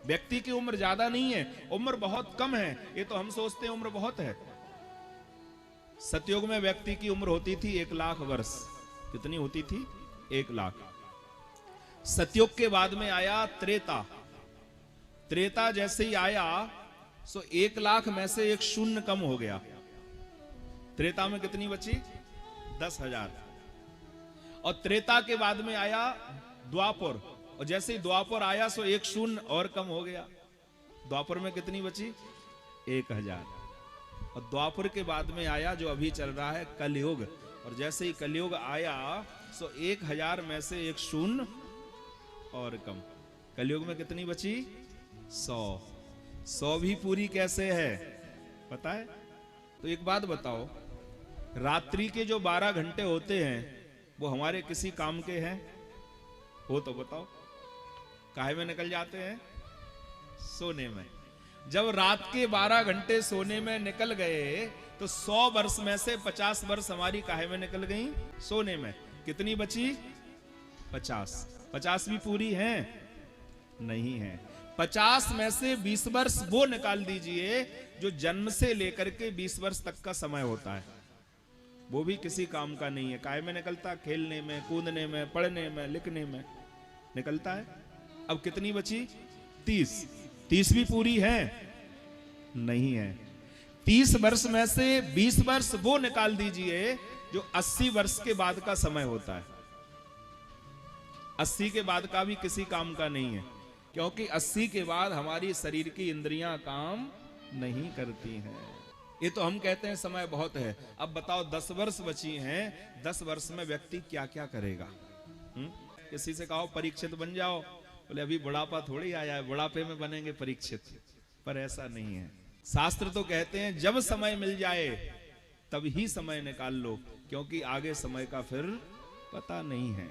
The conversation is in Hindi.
व्यक्ति की उम्र ज्यादा नहीं है, उम्र बहुत कम है। ये तो हम सोचते हैं उम्र बहुत है। सतयुग में व्यक्ति की उम्र होती थी 1,00,000 वर्ष। कितनी होती थी? 1,00,000। सतयुग के बाद में आया त्रेता। त्रेता जैसे ही आया सो 1,00,000 में से एक शून्य कम हो गया। त्रेता में कितनी बची? 10,000। और त्रेता के बाद में आया द्वापर, और जैसे ही द्वापर आया सो एक शून्य और कम हो गया। द्वापर में कितनी बची? 1,000। और द्वापर के बाद में आया जो अभी चल रहा है कलयुग, और जैसे ही कलयुग आया सो 1,000 में से एक शून्य और कम। कलयुग में कितनी बची? 100। 100 भी पूरी कैसे है पता है? तो एक बात बताओ, रात्रि के जो 12 घंटे होते हैं वो हमारे किसी काम के हैं? हो तो बताओ। काहे में निकल जाते हैं? सोने में। जब रात के 12 घंटे सोने में निकल गए तो 100 वर्ष में से 50 वर्ष हमारी काहे में निकल गई? सोने में। कितनी बची? 50। 50 भी पूरी है? नहीं है। 50 में से 20 वर्ष वो निकाल दीजिए जो जन्म से लेकर के 20 वर्ष तक का समय होता है, वो भी किसी काम का नहीं है। काहे में निकलता? खेलने में, कूदने में, पढ़ने में, लिखने में निकलता है। अब कितनी बची? 30। 30 भी पूरी है? नहीं है। 30 वर्ष में से 20 वर्ष वो निकाल दीजिए जो 80 वर्ष के बाद का समय होता है। 80 के बाद का भी किसी काम का नहीं है, क्योंकि 80 के बाद हमारी शरीर की इंद्रियां काम नहीं करती हैं। ये तो हम कहते हैं समय बहुत है। अब बताओ 10 वर्ष बची हैं, 10 वर्ष में व्यक्ति क्या क्या करेगा? किसी से कहो परीक्षित बन जाओ, बोले अभी बुढ़ापा थोड़ी आया है, बुढ़ापे में बनेंगे परीक्षित। पर ऐसा नहीं है। शास्त्र तो कहते हैं जब समय मिल जाए तब ही समय निकाल लो, क्योंकि आगे समय का फिर पता नहीं है।